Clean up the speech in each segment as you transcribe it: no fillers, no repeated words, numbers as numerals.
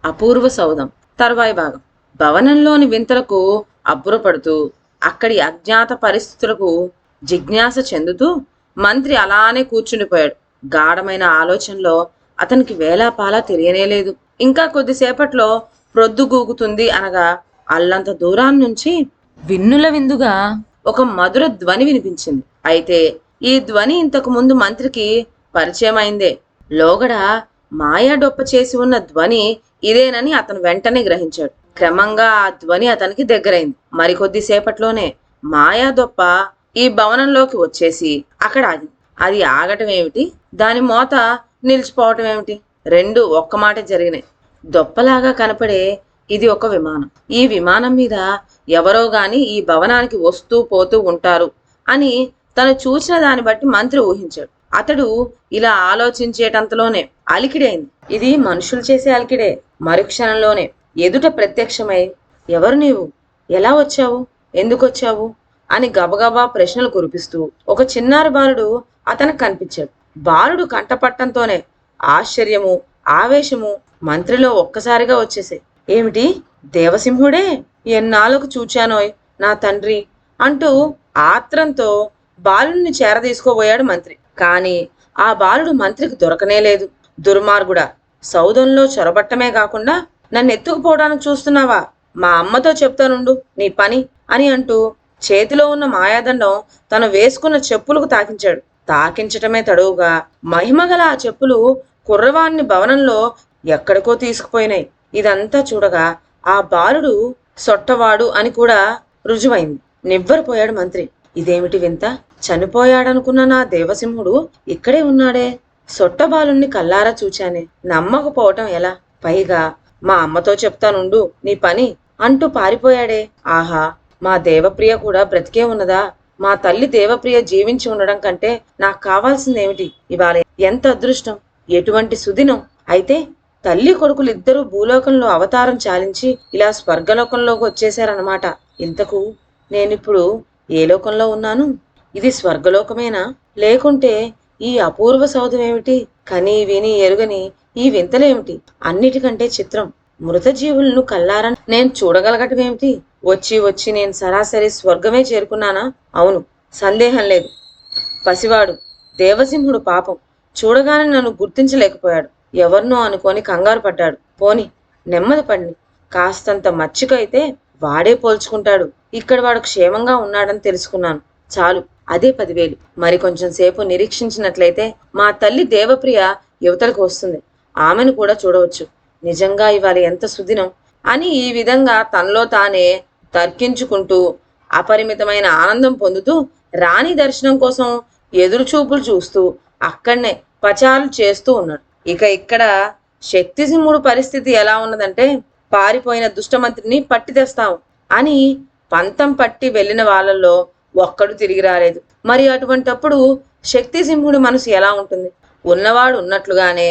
అపూర్వ సౌధం తర్వాయి భాగం. భవనంలోని వింతలకు అబ్బురపడుతూ అక్కడి అజ్ఞాత పరిస్థితులకు జిజ్ఞాస చెందుతూ మంత్రి అలానే కూర్చుండిపోయాడు. గాఢమైన ఆలోచనలో అతనికి వేలాపాలా తెలియనేలేదు. ఇంకా కొద్దిసేపట్లో ప్రొద్దుగూకుతుంది అనగా అల్లంత దూరాన్నించి విన్నుల విందుగా ఒక మధుర ధ్వని వినిపించింది. అయితే ఈ ధ్వని ఇంతకు ముందు మంత్రికి పరిచయమైందే. లోగడ మాయాడొప్ప చేసి ఉన్న ధ్వని ఇదేనని అతను వెంటనే గ్రహించాడు. క్రమంగా ఆ ధ్వని అతనికి దగ్గరైంది. మరికొద్దిసేపట్లోనే మాయాదొప్ప ఈ భవనంలోకి వచ్చేసి అక్కడ ఆగింది. అది ఆగటం ఏమిటి, దాని మోత నిలిచిపోవటం ఏమిటి, రెండు ఒక్క మాట జరిగినాయి. దొప్పలాగా కనపడే ఇది ఒక విమానం. ఈ విమానం మీద ఎవరో గాని ఈ భవనానికి వస్తూ పోతూ ఉంటారు అని తను చూసిన దాన్ని బట్టి మంత్రి ఊహించాడు. అతడు ఇలా ఆలోచించేటంతలోనే అలికిడైంది. ఇది మనుషులు చేసే అలికిడే. మరుక్షణంలోనే ఎదుట ప్రత్యక్షమై, ఎవరు నీవు, ఎలా వచ్చావు, ఎందుకొచ్చావు అని గబగబా ప్రశ్నలు కురిపిస్తూ ఒక చిన్నారి బాలుడు అతనికి కనిపించాడు. బాలుడు కంటపట్టంతోనే ఆశ్చర్యము ఆవేశము మంత్రిలో ఒక్కసారిగా వచ్చేసాయి. ఏమిటి, దేవసింహుడే, ఎన్నాళ్ళకు చూచానోయ్ నా తండ్రి అంటూ ఆత్రంతో బాలుడిని చేరదీసుకోబోయాడు మంత్రి. కాని ఆ బాలుడు మంత్రికి దొరకనేలేదు. దుర్మార్గుడా, సౌధంలో చొరబట్టమే కాకుండా నన్ను ఎత్తుకుపోవడానికి చూస్తున్నావా? మా అమ్మతో చెప్తానుండు నీ పని అని అంటూ చేతిలో ఉన్న మాయాదండం తను వేసుకున్న చెప్పులకు తాకించాడు. తాకించటమే తడువుగా మహిమగల ఆ చెప్పులు కుర్రవాణ్ణి భవనంలో ఎక్కడికో తీసుకుపోయినాయి. ఇదంతా చూడగా ఆ బాలుడు సొట్టవాడు అని కూడా రుజువైంది. నివ్వెరపోయాడు మంత్రి. ఇదేమిటి వింత, చనిపోయాడనుకున్న నా దేవసింహుడు ఇక్కడే ఉన్నాడే. సొట్టబాలుణ్ణి కల్లారా చూచానే, నమ్మకపోవటం ఎలా? పైగా మా అమ్మతో చెప్తానుండు నీ పని అంటూ పారిపోయాడే. ఆహా, మా దేవప్రియ కూడా బ్రతికే ఉన్నదా? మా తల్లి దేవప్రియ జీవించి ఉండడం కంటే నాకు కావాల్సిందేమిటి? ఇవాళ ఎంత అదృష్టం, ఎటువంటి సుదినం! అయితే తల్లి కొడుకులు ఇద్దరూ భూలోకంలో అవతారం చాలించి ఇలా స్వర్గలోకంలోకి వచ్చేశారన్నమాట. ఇంతకు నేనిప్పుడు ఏ లోకంలో ఉన్నాను? ఇది స్వర్గలోకమేనా, లేకుంటే ఈ అపూర్వ సౌధం ఏమిటి? కని విని ఎరుగని ఈ వింతలేమిటి? అన్నిటికంటే చిత్రం, మృత జీవులను కల్లారా నేను చూడగలగటం ఏమిటి? వచ్చి వచ్చి నేను సరాసరి స్వర్గమే చేరుకున్నానా? అవును, సందేహం లేదు. పసివాడు దేవసింహుడు పాపం చూడగానే నన్ను గుర్తించలేకపోయాడు. ఎవరినో అనుకొని కంగారు పడ్డాడు. పోని నెమ్మది పడిని, కాస్తంత మచ్చిక అయితే వాడే పోల్చుకుంటాడు. ఇక్కడ వాడు క్షేమంగా ఉన్నాడని తెలుసుకున్నాను, చాలు, అదే 10,000. మరి కొంచెం సేపు నిరీక్షించినట్లయితే మా తల్లి దేవప్రియ యువతలకు వస్తుంది. ఆమెను కూడా చూడవచ్చు. నిజంగా ఇవాళ ఎంత సుదినం అని ఈ విధంగా తనలో తానే తర్కించుకుంటూ అపరిమితమైన ఆనందం పొందుతూ రాణి దర్శనం కోసం ఎదురు చూపులు చూస్తూ అక్కడనే పచారులు చేస్తూ ఉన్నాడు. ఇక ఇక్కడ శక్తిసింహుడు పరిస్థితి ఎలా ఉన్నదంటే, పారిపోయిన దుష్టమంత్రిని పట్టి తెస్తాము అని పంతం పట్టి వెళ్ళిన వాళ్ళల్లో ఒక్కడు తిరిగి రాలేదు. మరి అటువంటప్పుడు శక్తిసింహుడి మనసు ఎలా ఉంటుంది? ఉన్నవాడు ఉన్నట్లుగానే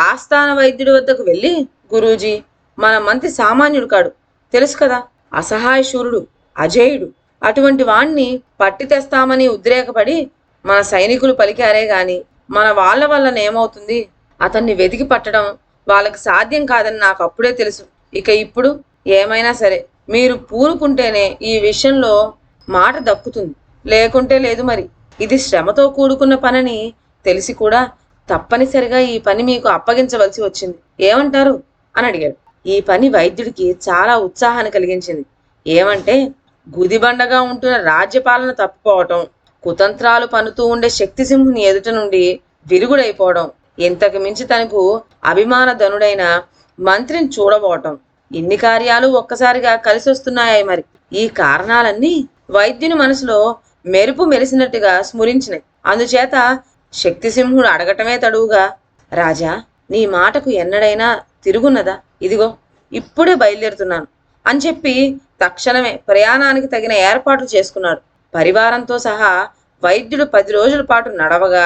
ఆస్థాన వైద్యుడి వద్దకు వెళ్ళి, గురూజీ, మన మంత్రి సామాన్యుడు కాడు, తెలుసు కదా, అసహాయ శూరుడు, అజేయుడు, అటువంటి వాణ్ణి పట్టి తెస్తామని ఉద్రేకపడి మన సైనికులు పలికారే గాని మన వాళ్ళ వల్లనేమవుతుంది? అతన్ని వెతికి పట్టడం వాళ్ళకి సాధ్యం కాదని నాకు అప్పుడే తెలుసు. ఇక ఇప్పుడు ఏమైనా సరే మీరు పూనుకుంటేనే ఈ విషయంలో మాట దక్కుతుంది, లేకుంటే లేదు. మరి ఇది శ్రమతో కూడుకున్న పనని తెలిసి కూడా తప్పనిసరిగా ఈ పని మీకు అప్పగించవలసి వచ్చింది. ఏమంటారు అని అడిగాడు. ఈ పని వైద్యుడికి చాలా ఉత్సాహాన్ని కలిగించింది. ఏమంటే, గుదిబండగా ఉంటున్న రాజ్యపాలన తప్పిపోవటం, కుతంత్రాలు పన్నుతూ ఉండే శక్తిసింహుని ఎదుట నుండి విరుగుడైపోవడం, ఇంతకు మించి తనకు అభిమాన ధనుడైన మంత్రిని చూడబోవటం, ఇన్ని కార్యాలు ఒక్కసారిగా కలిసి వస్తున్నాయి. మరి ఈ కారణాలన్నీ వైద్యుని మనసులో మెరుపు మెరిసినట్టుగా స్ఫురించినాయి. అందుచేత శక్తిసింహుడు అడగటమే తడువుగా, రాజా, నీ మాటకు ఎన్నడైనా తిరుగున్నదా? ఇదిగో ఇప్పుడే బయలుదేరుతున్నాను అని చెప్పి తక్షణమే ప్రయాణానికి తగిన ఏర్పాట్లు చేసుకున్నాడు. పరివారంతో సహా వైద్యుడు 10 రోజుల పాటు నడవగా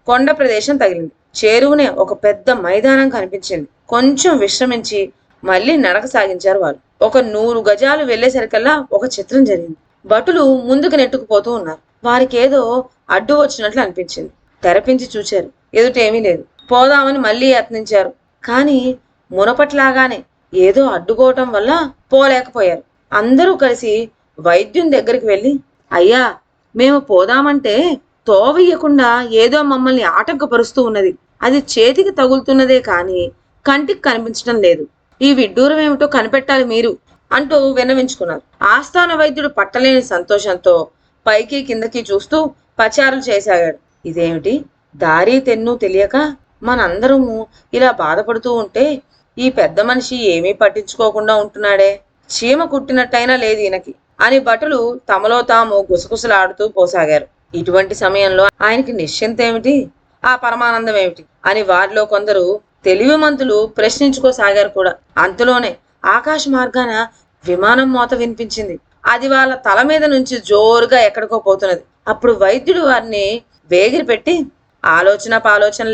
కొండ ప్రదేశం తగిలింది. చేరువునే ఒక పెద్ద మైదానం కనిపించింది. కొంచెం విశ్రమించి మళ్ళీ నడక సాగించారు వాళ్ళు. ఒక 100 గజాలు వెళ్లేసరికల్లా ఒక చిత్రం జరిగింది. భటులు ముందుకు నెట్టుకుపోతూ ఉన్నారు. వారికేదో అడ్డు వచ్చినట్లు అనిపించింది. తెరపించి చూశారు, ఎదుటేమీ లేదు. పోదామని మళ్ళీ యత్నించారు. కానీ మునపట్లాగానే ఏదో అడ్డుకోవటం వల్ల పోలేకపోయారు. అందరూ కలిసి వైద్యుని దగ్గరికి వెళ్ళి, అయ్యా, మేము పోదామంటే తోవయ్యకుండా ఏదో మమ్మల్ని ఆటంకపరుస్తూ ఉన్నది. అది చేతికి తగులుతున్నదే కాని కంటికి కనిపించడం లేదు. ఈ విడ్డూరం ఏమిటో కనిపెట్టాలి మీరు అంటూ విన్నవించుకున్నారు. ఆస్థాన వైద్యుడు పట్టలేని సంతోషంతో పైకి కిందకి చూస్తూ పచారులు చేసాగాడు. ఇదేమిటి, దారి తెన్ను తెలియక మనందరము ఇలా బాధపడుతూ ఉంటే ఈ పెద్ద మనిషి ఏమీ పట్టించుకోకుండా ఉంటున్నాడే, చీమ కుట్టినట్టయినా లేదు ఈయనకి అని భటులు తమలో తాము గుసగుసలాడుతూ పోసాగారు. ఇటువంటి సమయంలో ఆయనకి నిశ్చింత ఏమిటి, ఆ పరమానందం ఏమిటి అని వారిలో కొందరు తెలివిమంతులు ప్రశ్నించుకోసాగారు కూడా. అంతలోనే ఆకాశ మార్గాన విమానం మోత వినిపించింది. అది వాళ్ళ తల మీద నుంచి జోరుగా ఎక్కడికో పోతున్నది. అప్పుడు వైద్యుడు వారిని వేగిరి పెట్టి, ఆలోచన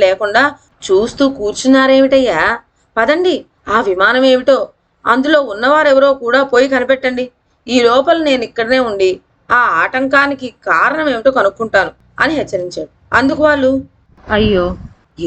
లేకుండా చూస్తూ కూర్చున్నారేమిటయ్యా, పదండి, ఆ విమానం ఏమిటో, అందులో ఉన్నవారెవరో కూడా పోయి కనిపెట్టండి. ఈ లోపల నేను ఇక్కడనే ఉండి ఆ ఆటంకానికి కారణం ఏమిటో కనుక్కుంటాను అని హెచ్చరించాడు. అందుకు వాళ్ళు, అయ్యో,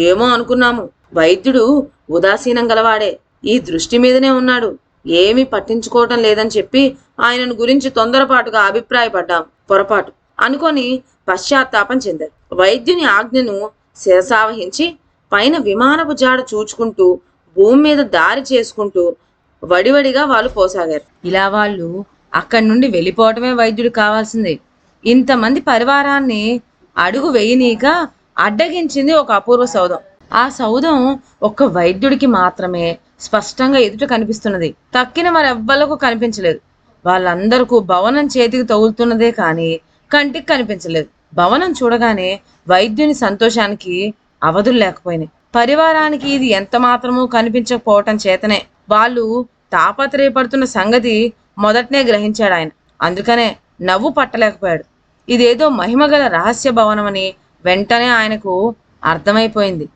ఏమో అనుకున్నాము, వైద్యుడు ఉదాసీనం గలవాడే, ఈ దృష్టి మీదనే ఉన్నాడు, ఏమీ పట్టించుకోవటం లేదని చెప్పి ఆయనను గురించి తొందరపాటుగా అభిప్రాయపడ్డాం, పొరపాటు అనుకొని పశ్చాత్తాపం చెందారు. వైద్యుని ఆజ్ఞను శిరసావహించి పైన విమానపు జాడ చూచుకుంటూ భూమి మీద దారి చేసుకుంటూ వడివడిగా వాళ్ళు పోసాగారు. ఇలా వాళ్ళు అక్కడి నుండి వెళ్ళిపోవటమే వైద్యుడు కావాల్సింది. ఇంతమంది పరివారాన్ని అడుగు వేయనీక అడ్డగించింది ఒక అపూర్వ సౌధం. ఆ సౌధం ఒక్క వైద్యుడికి మాత్రమే స్పష్టంగా ఎదుట కనిపిస్తున్నది. తక్కిన మరెవ్వలకు కనిపించలేదు. వాళ్ళందరికీ భవనం చేతికి తగులుతున్నదే కానీ కంటికి కనిపించలేదు. భవనం చూడగానే వైద్యుని సంతోషానికి అవధులు లేకపోయినాయి. పరివారానికి ఇది ఎంత మాత్రమూ కనిపించకపోవటం చేతనే వాళ్ళు తాపత్రయపడుతున్న సంగతి మొదటనే గ్రహించాడు ఆయన. అందుకనే నవ్వు పట్టలేకపోయాడు. ఇదేదో మహిమగల రహస్య భవనమని వెంటనే ఆయనకు అర్థమైపోయింది.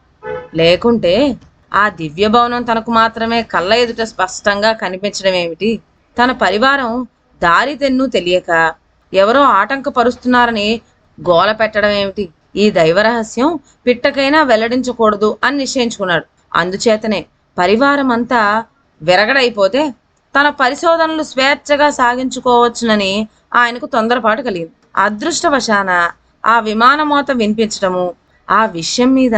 లేకుంటే ఆ దివ్య భవనం తనకు మాత్రమే కళ్ళ ఎదుట స్పష్టంగా కనిపించడం ఏమిటి? తన పరివారం దారి తెన్ను తెలియక ఎవరో ఆటంకపరుస్తున్నారని గోల పెట్టడం ఏమిటి? ఈ దైవరహస్యం పిట్టకైనా వెల్లడించకూడదు అని నిశ్చయించుకున్నాడు. అందుచేతనే పరివారం అంతా విరగడైపోతే తన పరిశోధనలు స్వేచ్ఛగా సాగించుకోవచ్చునని ఆయనకు తొందరపాటు కలిగింది. అదృష్టవశాన ఆ విమానమోత వినిపించటము, ఆ విషయం మీద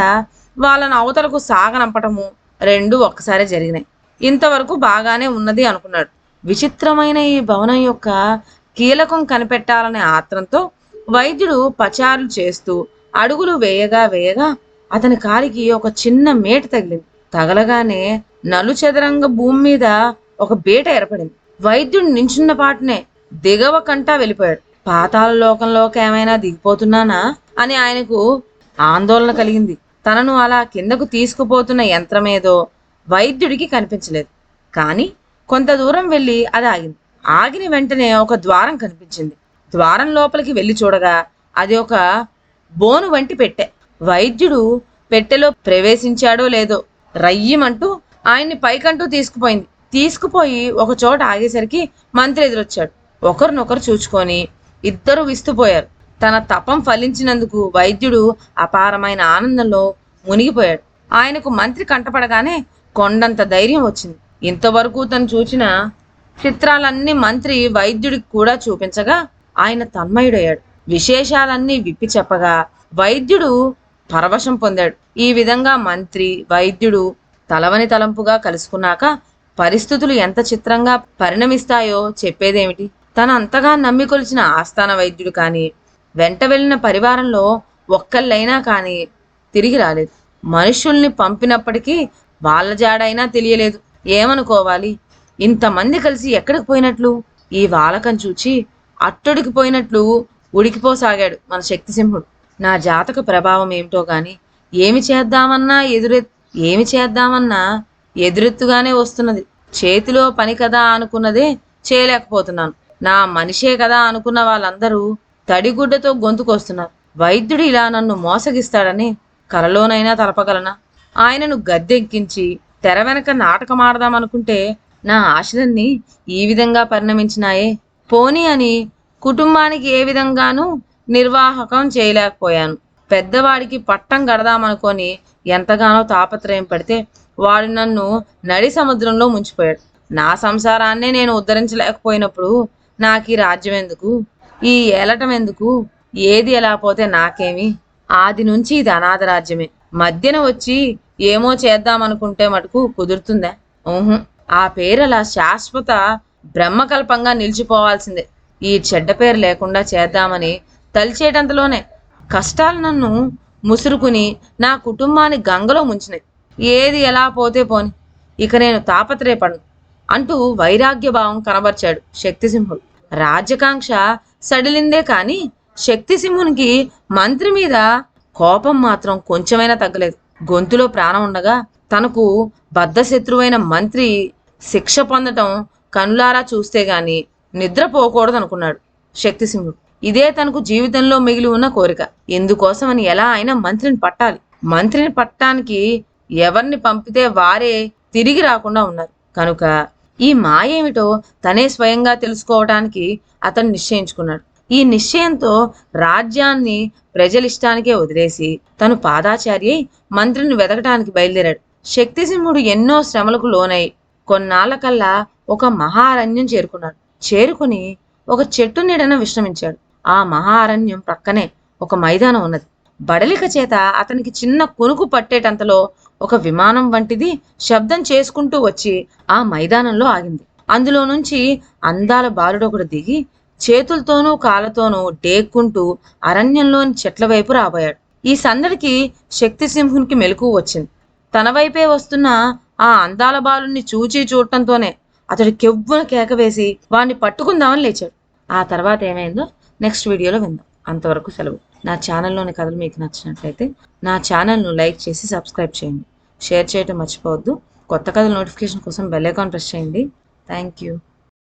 వాళ్ళను అవతలకు సాగనంపటము రెండు ఒక్కసారి జరిగినాయి. ఇంతవరకు బాగానే ఉన్నది అనుకున్నాడు. విచిత్రమైన ఈ భవనం యొక్క కీలకం కనిపెట్టాలనే ఆత్రంతో వైద్యుడు పచారులు చేస్తూ అడుగులు వేయగా అతని కాలికి ఒక చిన్న మేట తగిలింది. తగలగానే నలుచెదరంగ భూమి మీద ఒక బీట ఏర్పడింది. వైద్యుడు నించున్న పాటనే దిగవ కంటా వెళ్ళిపోయాడు. పాతాళ లోకంలోకి ఏమైనా దిగిపోతున్నానా అని ఆయనకు ఆందోళన కలిగింది. తనను అలా కిందకు తీసుకుపోతున్న యంత్రమేదో వైద్యుడికి కనిపించలేదు. కానీ కొంత దూరం వెళ్ళి అది ఆగింది. ఆగిన వెంటనే ఒక ద్వారం కనిపించింది. ద్వారం లోపలికి వెళ్ళి చూడగా అది ఒక బోను వంటి పెట్టె. వైద్యుడు పెట్టెలో ప్రవేశించాడో లేదో రయ్యమంటూ ఆయన్ని పైకంటూ తీసుకుపోయి ఒక చోట ఆగేసరికి మంత్రి ఎదురొచ్చాడు. ఒకరినొకరు చూచుకొని ఇద్దరు విస్తుపోయారు. తన తపం ఫలించినందుకు వైద్యుడు అపారమైన ఆనందంలో మునిగిపోయాడు. ఆయనకు మంత్రి కంటపడగానే కొండంత ధైర్యం వచ్చింది. ఇంతవరకు తను చూచిన చిత్రాలన్నీ మంత్రి వైద్యుడికి కూడా చూపించగా ఆయన తన్మయుడయ్యాడు. విశేషాలన్నీ విప్పి చెప్పగా వైద్యుడు పరవశం పొందాడు. ఈ విధంగా మంత్రి వైద్యుడు తలవని తలంపుగా కలుసుకున్నాక పరిస్థితులు ఎంత చిత్రంగా పరిణమిస్తాయో చెప్పేదేమిటి? తన అంతగా నమ్మి కొలిచిన ఆస్థాన వైద్యుడు కానీ వెంట వెళ్ళిన పరివారంలో ఒక్కళ్ళైనా కానీ తిరిగి రాలేదు. మనుషుల్ని పంపినప్పటికీ వాళ్ళ జాడైనా తెలియలేదు. ఏమనుకోవాలి? ఇంతమంది కలిసి ఎక్కడికి పోయినట్లు? ఈ వాలకం చూచి అట్టుడికి పోయినట్లు ఉడికిపోసాగాడు మన శక్తిసింహుడు. నా జాతక ప్రభావం ఏమిటో గాని ఏమి చేద్దామన్నా ఎదురెత్తుగానే వస్తున్నది. చేతిలో పని కదా అనుకున్నదే చేయలేకపోతున్నాను. నా మనిషే కదా అనుకున్న వాళ్ళందరూ తడిగుడ్డతో గొంతుకొస్తున్నారు. వైద్యుడు ఇలా నన్ను మోసగిస్తాడని కలలోనైనా తలపగలనా? ఆయనను గద్దెక్కించి తెర వెనక నాటకమాడదామనుకుంటే నా ఆశలన్నీ ఈ విధంగా పరిణమించినాయే. పోనీ అని కుటుంబానికి ఏ విధంగానూ నిర్వాహకం చేయలేకపోయాను. పెద్దవాడికి పట్టం గడదామనుకొని ఎంతగానో తాపత్రయం పడితే వాడు నన్ను నడి సముద్రంలో ముంచిపోయాడు. నా సంసారాన్నే నేను ఉద్ధరించలేకపోయినప్పుడు నాకు ఈ రాజ్యం ఎందుకు, ఈ ఏలటం ఎందుకు, ఏది ఎలా పోతే నాకేమి, ఆది నుంచి ఇది అనాథ రాజ్యమే. మధ్యన వచ్చి ఏమో చేద్దామనుకుంటే మటుకు కుదురుతుందా? ఊహు. ఆ పేరు అలా శాశ్వత బ్రహ్మకల్పంగా నిలిచిపోవాల్సిందే. ఈ చెడ్డ పేరు లేకుండా చేద్దామని తలిచేటంతలోనే కష్టాలు నన్ను ముసురుకుని నా కుటుంబాన్ని గంగలో ముంచినాయి. ఏది ఎలా పోతే పోని, ఇక నేను తాపత్రయపడను అంటూ వైరాగ్య భావం కనబర్చాడు శక్తిసింహుడు. రాజ్యకాంక్ష సడిలిందే కాని శక్తిసింహునికి మంత్రి మీద కోపం మాత్రం కొంచెమైనా తగ్గలేదు. గొంతులో ప్రాణం ఉండగా తనకు బద్ధశత్రువైన మంత్రి శిక్ష పొందటం కనులారా చూస్తే గాని నిద్రపోకూడదనుకున్నాడు శక్తిసింహుడు. ఇదే తనకు జీవితంలో మిగిలి ఉన్న కోరిక. ఎందుకోసమని ఎలా అయినా మంత్రిని పట్టాలి. మంత్రిని పట్టడానికి ఎవరిని పంపితే వారే తిరిగి రాకుండా ఉన్నారు కనుక ఈ మాయేమిటో తనే స్వయంగా తెలుసుకోవటానికి అతను నిశ్చయించుకున్నాడు. ఈ నిశ్చయంతో రాజ్యాన్ని ప్రజలిష్టానికే వదిలేసి తను పాదాచారి అయి మంత్రిని వెతకటానికి బయలుదేరాడు. శక్తిసింహుడు ఎన్నో శ్రమలకు లోనై కొన్నాళ్లకల్లా ఒక మహారణ్యం చేరుకున్నాడు. చేరుకుని ఒక చెట్టు నీడన విశ్రమించాడు. ఆ మహారణ్యం ప్రక్కనే ఒక మైదానం ఉన్నది. బడలిక చేత అతనికి చిన్న కొనుకు పట్టేటంతలో ఒక విమానం వంటిది శబ్దం చేసుకుంటూ వచ్చి ఆ మైదానంలో ఆగింది. అందులో నుంచి అందాల బాలుడొకడు దిగి చేతులతోనూ కాళ్ళతోనూ డేక్కుంటూ అరణ్యంలోని చెట్ల వైపు రాబోయాడు. ఈ సందడికి శక్తిసింహునికి మెలకువ వచ్చింది. తన వైపే వస్తున్న ఆ అందాల బాలుని చూడటంతోనే అతడు కెవ్వున కేక వేసి వాడిని పట్టుకుందామని లేచాడు. ఆ తర్వాత ఏమైందో నెక్స్ట్ వీడియోలో విందాం. అంతవరకు సెలవు. నా ఛానల్లోని కథలు మీకు నచ్చినట్లయితే నా ఛానల్ను లైక్ చేసి సబ్స్క్రైబ్ చేయండి. షేర్ చేయటం మర్చిపోవద్దు. కొత్త కథల నోటిఫికేషన్ కోసం బెల్ ఐకాన్ ప్రెస్ చేయండి. Thank you.